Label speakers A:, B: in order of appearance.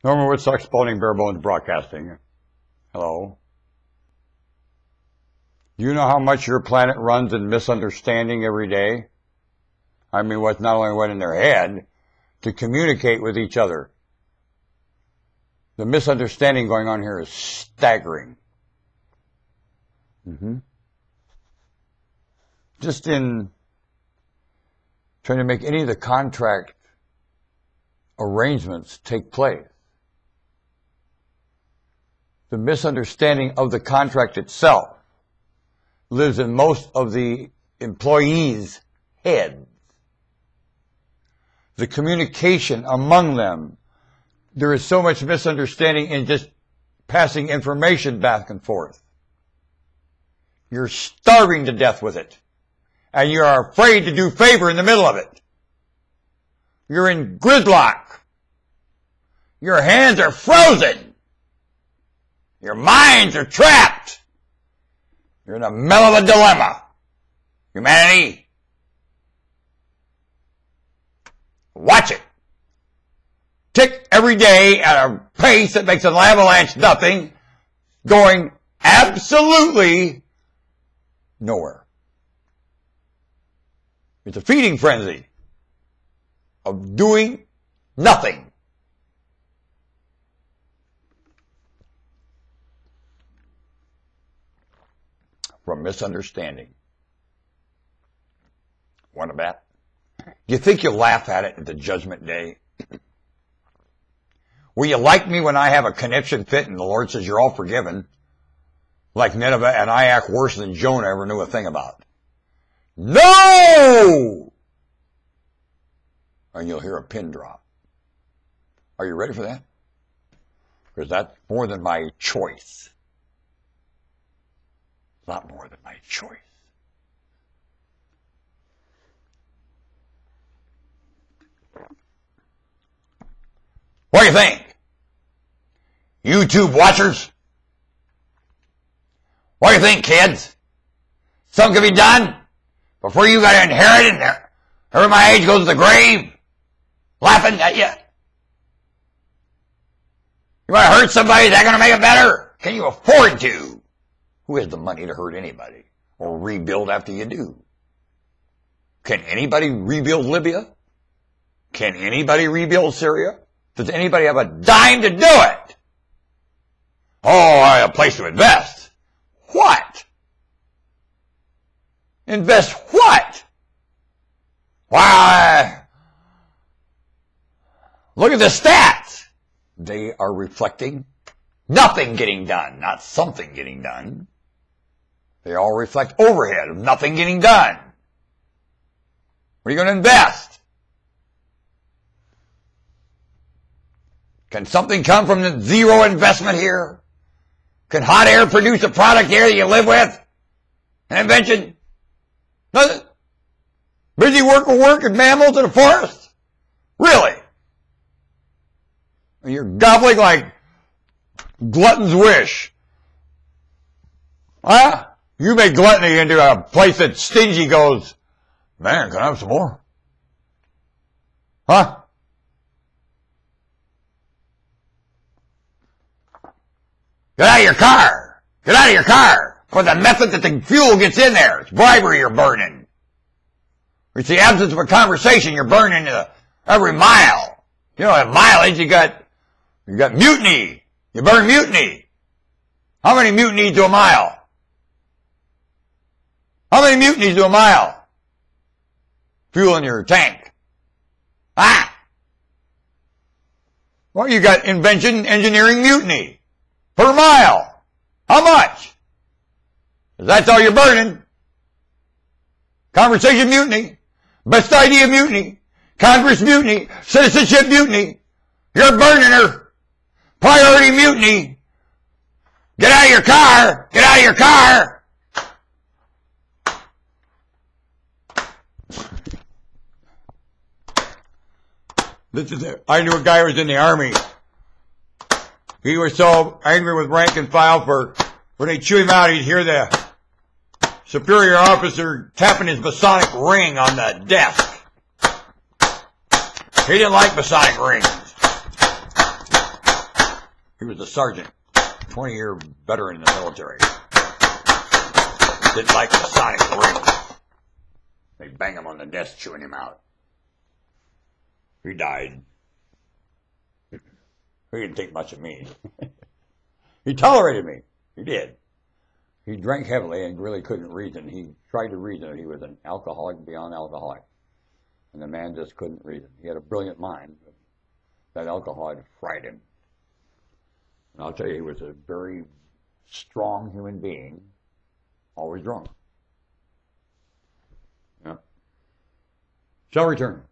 A: Norman Woodstock, Spalding Bare Bones Broadcasting. Hello. Do you know how much your planet runs in misunderstanding every day? I mean, what's not only what in their head, to communicate with each other. The misunderstanding going on here is staggering. Just in trying to make any of the contract arrangements take place. The misunderstanding of the contract itself lives in most of the employees' heads. The communication among them, there is so much misunderstanding in just passing information back and forth. You're starving to death with it. And you are afraid to do favor in the middle of it. You're in gridlock. Your hands are frozen. Your minds are trapped. You're in the middle of a dilemma. Humanity, watch it. Tick every day at a pace that makes an avalanche nothing, going absolutely nowhere. It's a feeding frenzy of doing nothing. From misunderstanding. Want to bet? Do you think you'll laugh at it at the judgment day? Will you like me when I have a conniption fit and the Lord says you're all forgiven? Like Nineveh, and I act worse than Jonah ever knew a thing about. No! And you'll hear a pin drop. Are you ready for that? Because that's more than my choice. A lot more than my choice. What do you think? YouTube watchers? What do you think, kids? Something can be done before you got to inherit it and every my age goes to the grave laughing at you. You want to hurt somebody, is that going to make it better? Can you afford to? Who has the money to hurt anybody or rebuild after you do? Can anybody rebuild Libya? Can anybody rebuild Syria? Does anybody have a dime to do it? Oh, I have a place to invest. What? Invest what? Why? Look at the stats. They are reflecting nothing getting done, not something getting done. They all reflect overhead of nothing getting done. What are you going to invest? Can something come from the zero investment here? Can hot air produce a product here that you live with? An invention? Nothing. Busy working mammals in a forest? Really? You're gobbling like glutton's wish. Huh? You make gluttony into a place that stingy goes, man, can I have some more? Huh? Get out of your car. Get out of your car. For the method that the fuel gets in there. It's bribery you're burning. It's the absence of a conversation you're burning every mile. You know, at mileage you got mutiny. You burn mutiny. How many mutinies to a mile? How many mutinies to a mile? Fuel in your tank. Ah! Well, you got invention, engineering, mutiny. Per mile. How much? 'Cause that's all you're burning. Conversation mutiny. Best idea mutiny. Congress mutiny. Citizenship mutiny. You're burning her. Priority mutiny. Get out of your car. Get out of your car. This is it. I knew a guy who was in the Army. He was so angry with rank and file for when they chew him out, he'd hear the superior officer tapping his Masonic ring on the desk. He didn't like Masonic rings. He was a sergeant, 20-year veteran in the military. Didn't like the sonic ring. They bang him on the desk, chewing him out. He died. He didn't think much of me. He tolerated me. He did. He drank heavily and really couldn't reason. He tried to reason. He was an alcoholic beyond alcoholic. And the man just couldn't reason. He had a brilliant mind, but that alcohol had fried him. And I'll tell you, he was a very strong human being, always drunk. Yeah. Shall return.